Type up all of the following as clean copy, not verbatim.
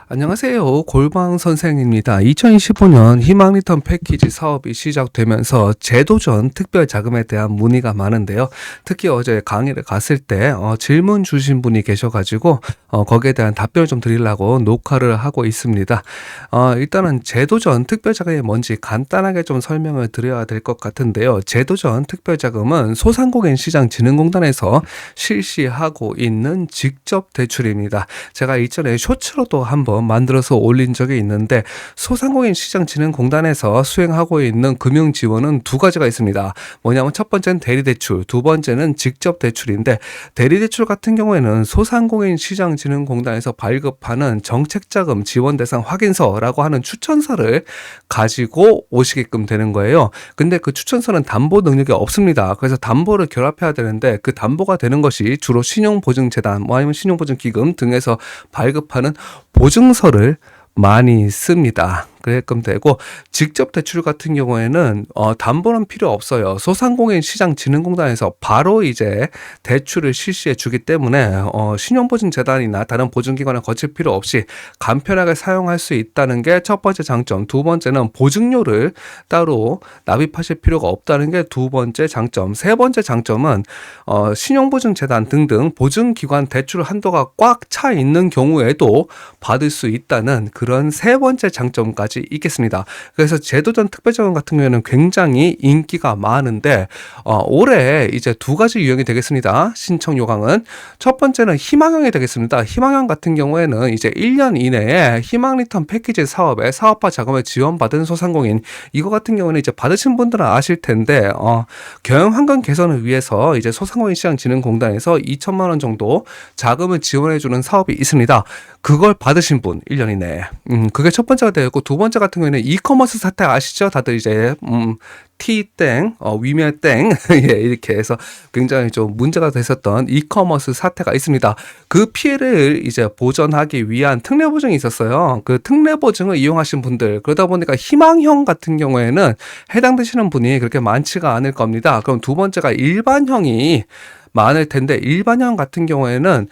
안녕하세요. 골방 선생입니다. 2025년 희망 리턴 패키지 사업이 시작되면서 재도전 특별 자금에 대한 문의가 많은데요. 특히 어제 강의를 갔을 때 질문 주신 분이 계셔가지고 거기에 대한 답변을 좀 드리려고 녹화를 하고 있습니다. 일단은 재도전 특별 자금이 뭔지 간단하게 좀 설명을 드려야 될 것 같은데요. 재도전 특별 자금은 소상공인시장진흥공단에서 실시하고 있는 직접 대출입니다. 제가 이전에 쇼츠로도 한번 만들어서 올린 적이 있는데 소상공인시장진흥공단에서 수행하고 있는 금융지원은 두 가지가 있습니다. 뭐냐면 첫 번째는 대리대출, 두 번째는 직접대출인데 대리대출 같은 경우에는 소상공인시장진흥공단에서 발급하는 정책자금 지원대상 확인서라고 하는 추천서를 가지고 오시게끔 되는 거예요. 근데 그 추천서는 담보 능력이 없습니다. 그래서 담보를 결합해야 되는데 그 담보가 되는 것이 주로 신용보증재단 뭐 아니면 신용보증기금 등에서 발급하는 보증서를 많이 씁니다. 그래끔 되고 직접 대출 같은 경우에는 담보는 필요 없어요. 소상공인시장진흥공단에서 바로 이제 대출을 실시해 주기 때문에 신용보증재단이나 다른 보증기관을 거칠 필요 없이 간편하게 사용할 수 있다는 게 첫 번째 장점. 두 번째는 보증료를 따로 납입하실 필요가 없다는 게 두 번째 장점. 세 번째 장점은 신용보증재단 등등 보증기관 대출 한도가 꽉 차 있는 경우에도 받을 수 있다는 그런 세 번째 장점까지 있겠습니다. 그래서 재도전 특별자금 같은 경우에는 굉장히 인기가 많은데 올해 이제 두 가지 유형이 되겠습니다. 신청 요강은 첫 번째는 희망형이 되겠습니다. 희망형 같은 경우에는 이제 1년 이내에 희망 리턴 패키지 사업에 사업화 자금을 지원받은 소상공인 이거 같은 경우는 이제 받으신 분들은 아실 텐데 경영 환경 개선을 위해서 이제 소상공인시장진흥공단에서 2천만 원 정도 자금을 지원해 주는 사업이 있습니다. 그걸 받으신 분 1년 이내에 그게 첫 번째가 되었고 두 번째 같은 경우에는 이커머스 사태 아시죠? 다들 이제 T땡, 위메땡 예, 이렇게 해서 굉장히 좀 문제가 됐었던 이커머스 사태가 있습니다. 그 피해를 이제 보전하기 위한 특례 보증이 있었어요. 그 특례 보증을 이용하신 분들 그러다 보니까 희망형 같은 경우에는 해당되시는 분이 그렇게 많지가 않을 겁니다. 그럼 두 번째가 일반형이 많을 텐데 일반형 같은 경우에는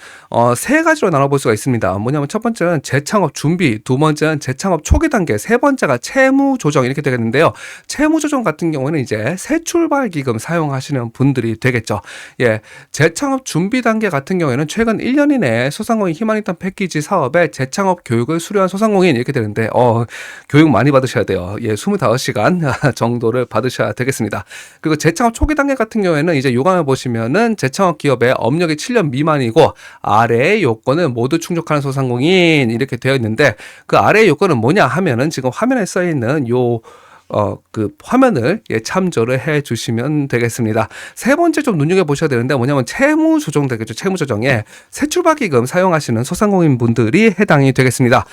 세 가지로 나눠볼 수가 있습니다. 뭐냐면 첫 번째는 재창업 준비, 두 번째는 재창업 초기 단계, 세 번째가 채무 조정 이렇게 되겠는데요. 채무 조정 같은 경우는 이제 새 출발 기금 사용하시는 분들이 되겠죠. 예, 재창업 준비 단계 같은 경우에는 최근 1년 이내에 소상공인 희망 리턴 패키지 사업에 재창업 교육을 수료한 소상공인 이렇게 되는데 교육 많이 받으셔야 돼요. 예, 25시간 정도를 받으셔야 되겠습니다. 그리고 재창업 초기 단계 같은 경우에는 이제 요강을 보시면은 재창업 기업의 업력이 7년 미만이고 아래의 요건을 모두 충족하는 소상공인 이렇게 되어 있는데 그 아래의 요건은 뭐냐 하면은 지금 화면에 써 있는 그 화면을 참조를 해 주시면 되겠습니다. 세 번째 좀 눈여겨보셔야 되는데 뭐냐면 채무 조정 되겠죠. 채무 조정에 새출발기금 사용하시는 소상공인 분들이 해당이 되겠습니다.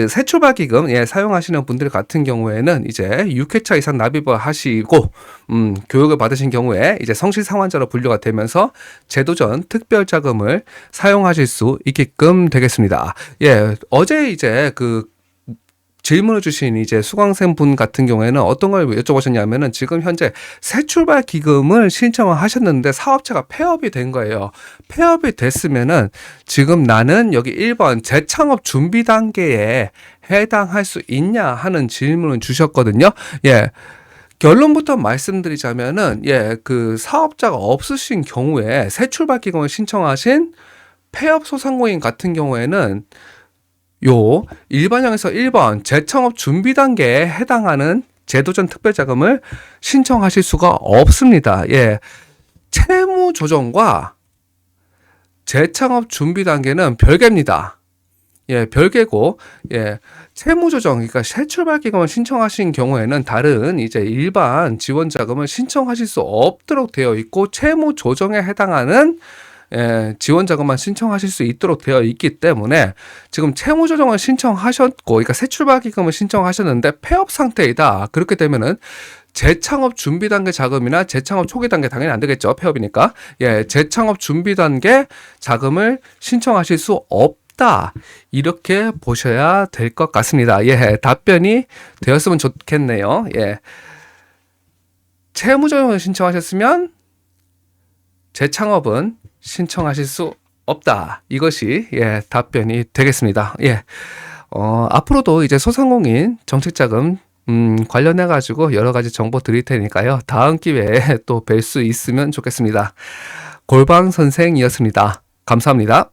새출발기금 사용하시는 분들 같은 경우에는 이제 6회차 이상 납입을 하시고 교육을 받으신 경우에 이제 성실상환자로 분류가 되면서 재도전 특별자금을 사용하실 수 있게끔 되겠습니다. 예, 어제 이제 질문을 주신 이제 수강생 분 같은 경우에는 어떤 걸 여쭤보셨냐면은 지금 현재 새 출발 기금을 신청을 하셨는데 사업체가 폐업이 된 거예요. 폐업이 됐으면은 지금 나는 여기 1번 재창업 준비 단계에 해당할 수 있냐 하는 질문을 주셨거든요. 예. 결론부터 말씀드리자면은 그 사업자가 없으신 경우에 새 출발 기금을 신청하신 폐업 소상공인 같은 경우에는 일반형에서 1번 재창업 준비 단계에 해당하는 재도전 특별자금을 신청하실 수가 없습니다. 예. 채무 조정과 재창업 준비 단계는 별개입니다. 예, 별개고, 채무 조정, 그러니까 새 출발 기금을 신청하신 경우에는 다른 이제 일반 지원 자금을 신청하실 수 없도록 되어 있고, 채무 조정에 해당하는 지원 자금만 신청하실 수 있도록 되어 있기 때문에 지금 채무 조정을 신청하셨고, 그러니까 새 출발 기금을 신청하셨는데 폐업 상태이다. 그렇게 되면은 재창업 준비 단계 자금이나 재창업 초기 단계 당연히 안 되겠죠. 폐업이니까. 재창업 준비 단계 자금을 신청하실 수 없다. 이렇게 보셔야 될 것 같습니다. 답변이 되었으면 좋겠네요. 채무 조정을 신청하셨으면 재창업은 신청하실 수 없다. 이것이 답변이 되겠습니다. 앞으로도 이제 소상공인 정책자금 관련해 가지고 여러 가지 정보 드릴 테니까요. 다음 기회에 또 뵐 수 있으면 좋겠습니다. 골방 선생이었습니다. 감사합니다.